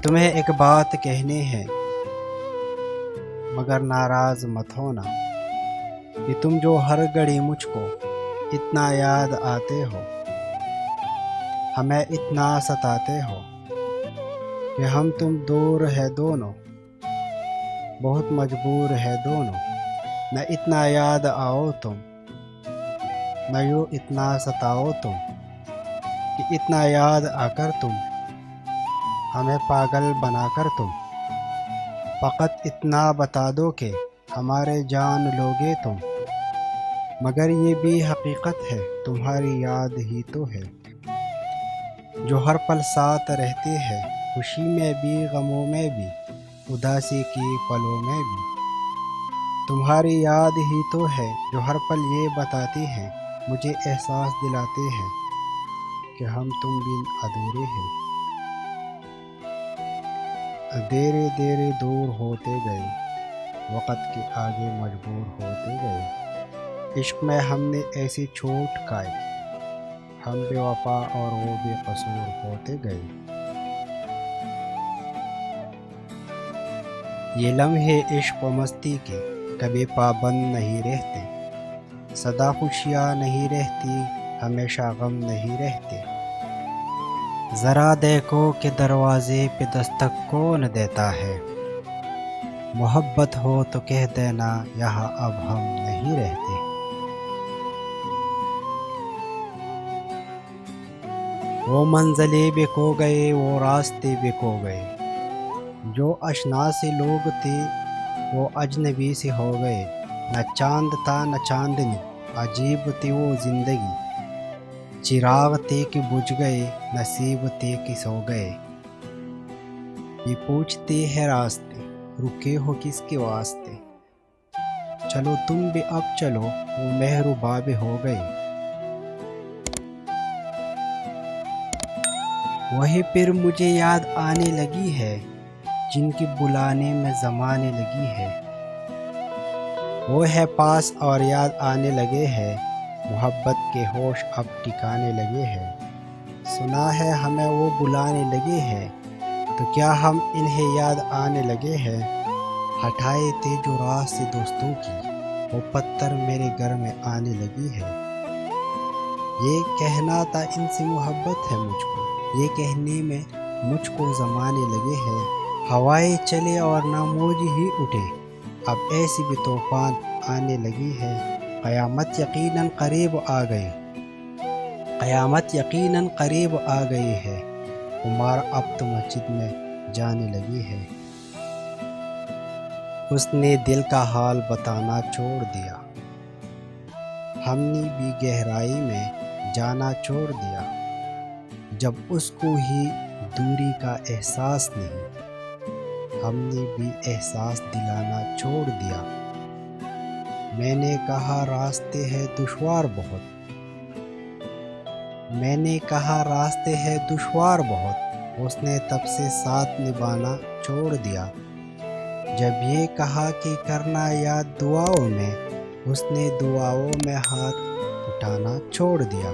تمہیں ایک بات کہنی ہے مگر ناراض مت ہونا کہ تم جو ہر گھڑی مجھ کو اتنا یاد آتے ہو، ہمیں اتنا ستاتے ہو کہ ہم تم دور ہے دونوں، بہت مجبور ہے دونوں، نہ اتنا یاد آؤ تم، نہ یوں اتنا ستاؤ تم کہ اتنا یاد آ کر تم ہمیں پاگل بنا کر تم فقط اتنا بتا دو کہ ہمارے جان لوگے تم، مگر یہ بھی حقیقت ہے تمہاری یاد ہی تو ہے جو ہر پل ساتھ رہتی ہے، خوشی میں بھی غموں میں بھی اداسی کی پلوں میں بھی۔ تمہاری یاد ہی تو ہے جو ہر پل یہ بتاتی ہے، مجھے احساس دلاتے ہیں کہ ہم تم بن ادھورے ہیں۔ دھیرے دھیرے دور ہوتے گئے، وقت کے آگے مجبور ہوتے گئے، عشق میں ہم نے ایسی چوٹ کھائی، ہم بے وفا اور وہ بے قصور ہوتے گئے۔ یہ لمحے عشق و مستی کے کبھی پابند نہیں رہتے، سدا خوشیاں نہیں رہتی، ہمیشہ غم نہیں رہتے۔ ذرا دیکھو کہ دروازے پہ دستک کون دیتا ہے، محبت ہو تو کہہ دینا یہاں اب ہم نہیں رہتے۔ وہ منزلیں بھی کھو گئے، وہ راستے بھی کھو گئے، جو اشنا سے لوگ تھے وہ اجنبی سے ہو گئے۔ نہ چاند تھا نہ چاندنی، عجیب تھی وہ زندگی، چراغ تھے کہ بجھ گئے، نصیب تھے کہ سو گئے۔ یہ پوچھتے ہیں راستے، رکے ہو کس کے واسطے، چلو تم بھی اب چلو، وہ مہرباں بھی ہو گئے۔ وہی پھر مجھے یاد آنے لگی ہے جن کی بلانے میں زمانے لگی ہے، وہ ہے پاس اور یاد آنے لگے ہیں، محبت کے ہوش اب ٹھکانے لگے ہیں۔ سنا ہے ہمیں وہ بلانے لگے ہیں، تو کیا ہم انہیں یاد آنے لگے ہیں۔ ہٹائے تھے جو راہ سے دوستوں کی، وہ پتھر میرے گھر میں آنے لگی ہے۔ یہ کہنا تھا ان سے محبت ہے مجھ کو، یہ کہنے میں مجھ کو زمانے لگے ہیں۔ ہوائیں چلے اور نہ موج ہی اٹھے، اب ایسی بھی طوفان آنے لگی ہے۔ قیامت یقیناً قریب آ گئی، قیامت یقیناً قریب آ گئی ہے، عمر اب تو مسجد میں جانے لگی ہے۔ اس نے دل کا حال بتانا چھوڑ دیا، ہم نے بھی گہرائی میں جانا چھوڑ دیا، جب اس کو ہی دوری کا احساس نہیں، ہم نے بھی احساس دلانا چھوڑ دیا۔ میں نے کہا راستے ہے دشوار بہت، میں نے کہا راستے ہے دشوار بہت، اس نے تب سے ساتھ نبھانا چھوڑ دیا۔ جب یہ کہا کہ کرنا یاد دعاؤں میں، اس نے دعاؤں میں ہاتھ اٹھانا چھوڑ دیا۔